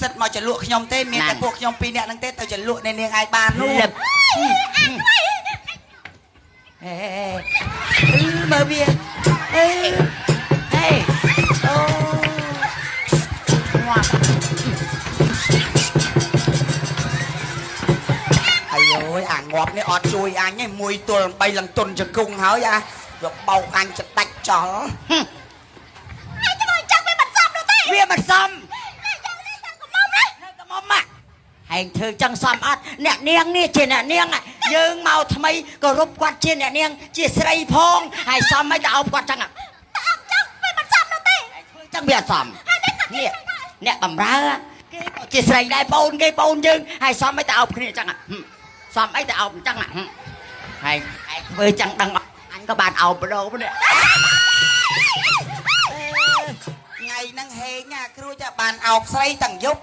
សិតមកចលក់ខ្ញុំទេមានតែពួកខ្ញុំពីរនាក់ហ្នឹងទេទៅចលក់នៅនាងឯងបាននោះមើលវាអូអាយអូយអាងាប់នេះអត់ជួយអញទេមួយទល់3លំទុនជង្គង់ហើយអាយកបោកអញចដាច់ចោលអញទៅចង់វាមិនសមនោះទេវាមិនសមហែងធ្វើចឹងសំអត់អ្នកនាងនេះជាអ្នកនាងយើងមកថ្មីគោរពគាត់ជាអ្នកនាងជាស្រីផងហើយសំមិនទៅអោបគាត់ចឹងតែអត់ចឹងវាមិនសមនោះទេធ្វើចឹងវាអត់សមនេះអ្នកបំរើគេក៏ជាស្រីដែរបងគេបងយើងហើយសំមិនទៅអោបគ្នាចឹងសំអីទៅអោបចឹងហើយធ្វើចឹងដឹងអញក៏បានអោបបដោនេះថ្ងៃហ្នឹងហេងគ្រួចាបានអោបស្រីទាំងយប់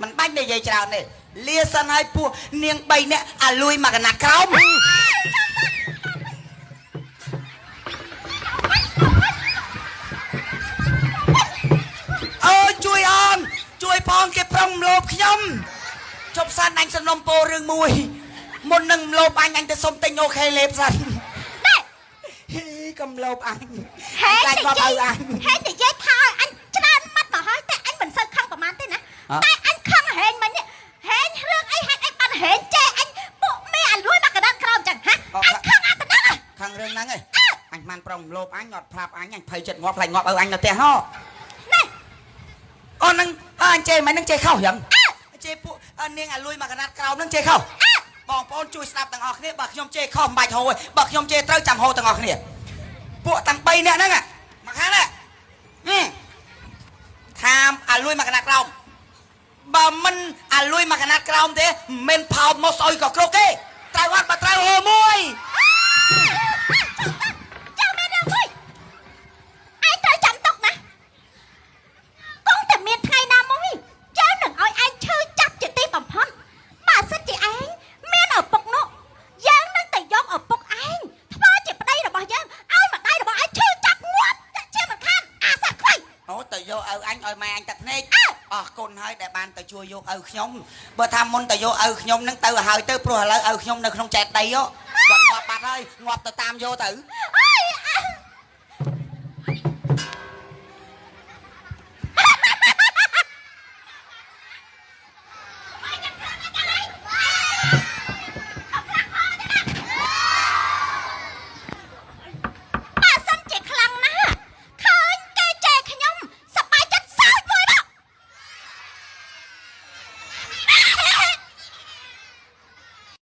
មិនបាច់និយាយច្រើនទេលាសិនឲ្យពួកនាង3នាក់អាលួយមកកណាក្រោមអូជួយអនជួយផងគេប្រឹងលោបខ្ញុំជប់សានអញសំណុំពោរឿងមួយមុននឹងលោបអញទៅសុំទិញអូខេលេបសិនកំលោបអញតែគាត់ឲ្យអញហេតុនិយាយថាអញច្រើនម៉ាត់មកហើយតែអញមិនសូវខឹងប្រហែលទេណាតែអញខឹងហេងមិញហេងរឿងអីហេតុអីបានហេងចេះអញពួកមេអាលួយមកកណ្ដាលក្រោមចឹងហ៎អញខឹងអាប៉ុណ្ណឹងខឹងរឿងហ្នឹងឯងអញបានប្រងលោបអញអត់ប្រាប់អញភ័យចិត្តងាប់ផ្លែងាប់ឲ្យអញនៅផ្ទះហ៎នេះអូនហ្នឹងអញចេះមិនហ្នឹងចេះខុសយ៉ាងចេះពួកនាងអាលួយមកកណ្ដាលក្រោមហ្នឹងចេះខុសបងប្អូនជួយស្ដាប់ទាំងអស់គ្នាបើខ្ញុំចេះខុសមិនបាច់ហៅទេបើខ្ញុំចេះត្រូវចាំហៅទាំងអស់គ្នាពួកទាំង3នាក់ហ្នឹងមកខាងនេះថាមអាលួយមកកណ្ដាលក្រោមបើមិនអាលួយមកកណ្ដាលក្រោមទេមិនផោតមកស្អុយក៏គ្រប់ទេត្រូវអត់បើត្រូវហឺមួយចាំមែនទេអើយឯងត្រូវចាំទុកណាគង់តែមានថ្ងៃណាមួយយើងនឹងឲ្យឯងឈឺចាប់ជាទីបំផុតបើសិនជាឯងមានឪពុកនោះយើងនឹងតែយកឪពុកឯងធ្វើជាប្តីរបស់យើងឲ្យម្ដាយរបស់ឯងឈឺចាប់ងាប់តែជាមិនខានអាសាខ្វៃអូទៅយកឪអញឲ្យម៉ែអញទឹកភ្នែកអរគុណហើយដែលបានទៅជួយយកឪខ្ញុំបើថាមុនទៅយកឪខ្ញុំនឹងទៅឲ្យទៅព្រោះឥឡូវឪខ្ញុំនៅក្នុងចែកដីគាត់ងាប់បាត់ហើយងាប់ទៅតាមយកទៅ